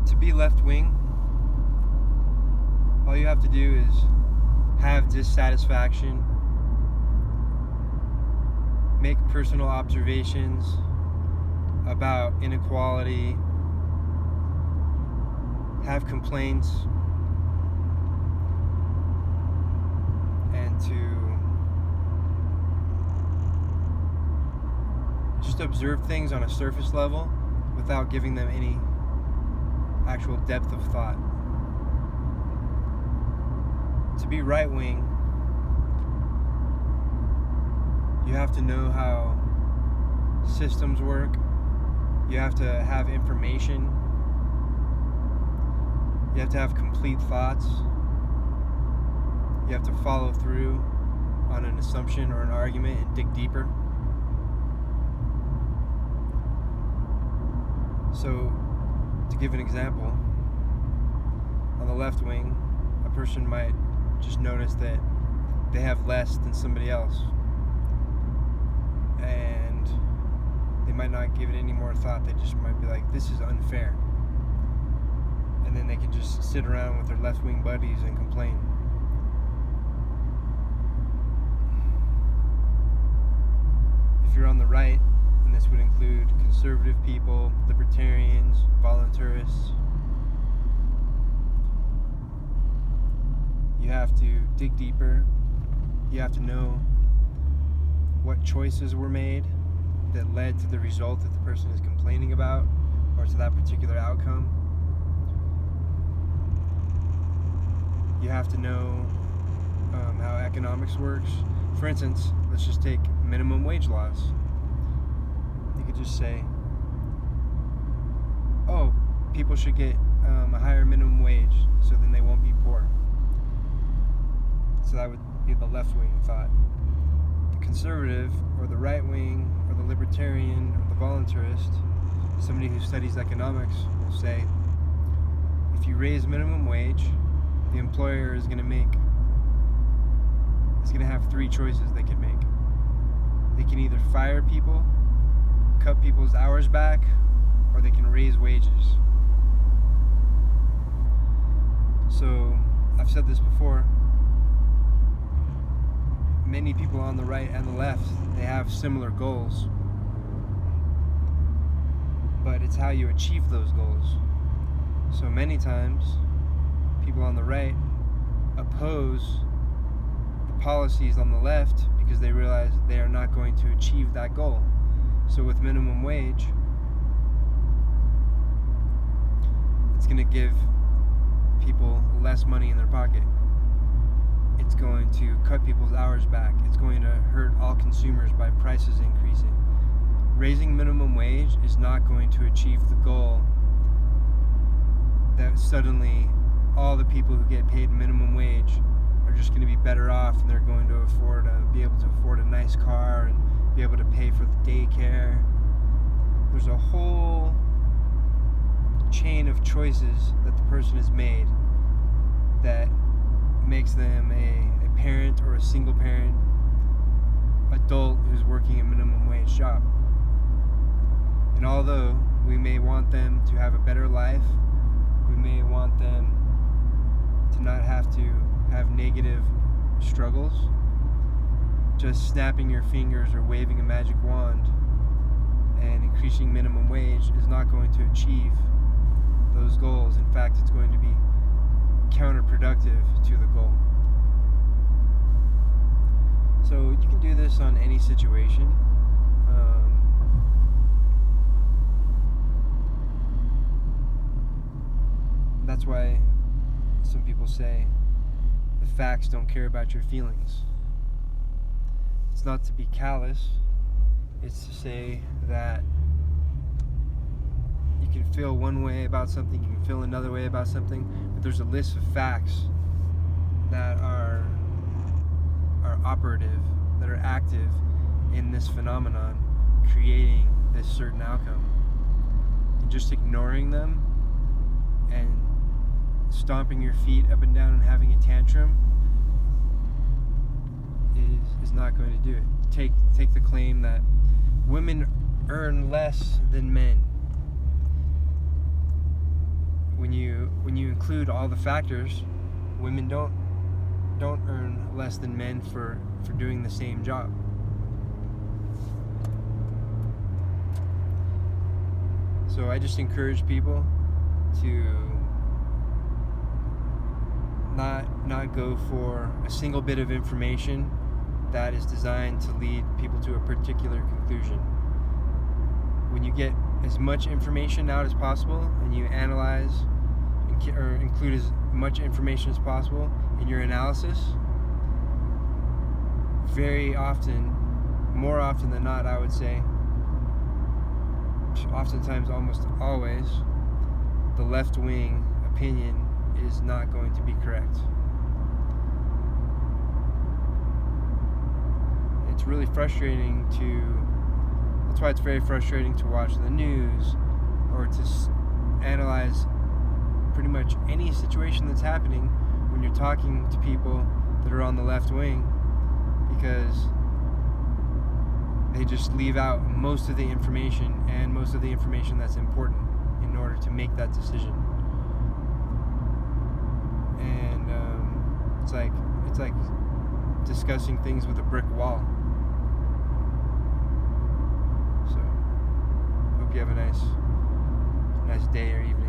To be left-wing, all you have to do is have dissatisfaction, make personal observations about inequality, have complaints, and to just observe things on a surface level without giving them any actual depth of thought. To be right-wing, you have to know how systems work. You have to have information. You have to have complete thoughts. You have to follow through on an assumption or an argument and dig deeper. So, to give an example, on the left wing, a person might just notice that they have less than somebody else, and they might not give it any more thought. They just might be like, this is unfair, and then they can just sit around with their left-wing buddies and complain. If you're on the right, and this would include conservative people, libertarians, voluntarists, you have to dig deeper. You have to know what choices were made that led to the result that the person is complaining about, or to that particular outcome. You have to know how economics works. For instance, let's just take minimum wage laws. You could just say, oh, people should get a higher minimum wage so then they won't be poor. So that would be the left-wing thought. The conservative, or the right-wing, or the libertarian, or the voluntarist, somebody who studies economics, will say, if you raise minimum wage, the employer is going to have three choices they can make. They can either fire people, cut people's hours back, or they can raise wages. So, I've said this before, many people on the right and the left, they have similar goals, but it's how you achieve those goals. So many times, people on the right oppose the policies on the left because they realize they are not going to achieve that goal. So with minimum wage, it's going to give people less money in their pocket. It's going to cut people's hours back. It's going to hurt all consumers by prices increasing. Raising minimum wage is not going to achieve the goal that suddenly all the people who get paid minimum wage are just going to be better off, and they're going to be able to afford a nice car and be able to pay for the daycare. There's a whole chain of choices that the person has made that makes them a parent or a single parent adult who's working a minimum wage job. And although we may want them to have a better life, we may want them to not have to have negative struggles, just snapping your fingers or waving a magic wand and increasing minimum wage is not going to achieve those goals. In fact, it's going to be counterproductive to the goal. So you can do this on any situation. That's why some people say the facts don't care about your feelings. It's not to be callous. It's to say that you can feel one way about something, you can feel another way about something, but there's a list of facts that are operative, that are active in this phenomenon, creating this certain outcome. And just ignoring them and stomping your feet up and down and having a tantrum is not going to do it. Take the claim that women earn less than men. when you include all the factors, women don't earn less than men for doing the same job. So I just encourage people to not go for a single bit of information that is designed to lead people to a particular conclusion. When you get as much information out as possible and you analyze or include as much information as possible in your analysis, very often, more often than not, I would say, oftentimes, almost always, the left-wing opinion is not going to be correct. It's really frustrating that's why it's very frustrating to watch the news or to analyze pretty much any situation that's happening when you're talking to people that are on the left wing, because they just leave out most of the information, and most of the information that's important in order to make that decision. And it's like discussing things with a brick wall. So hope you have a nice day or evening.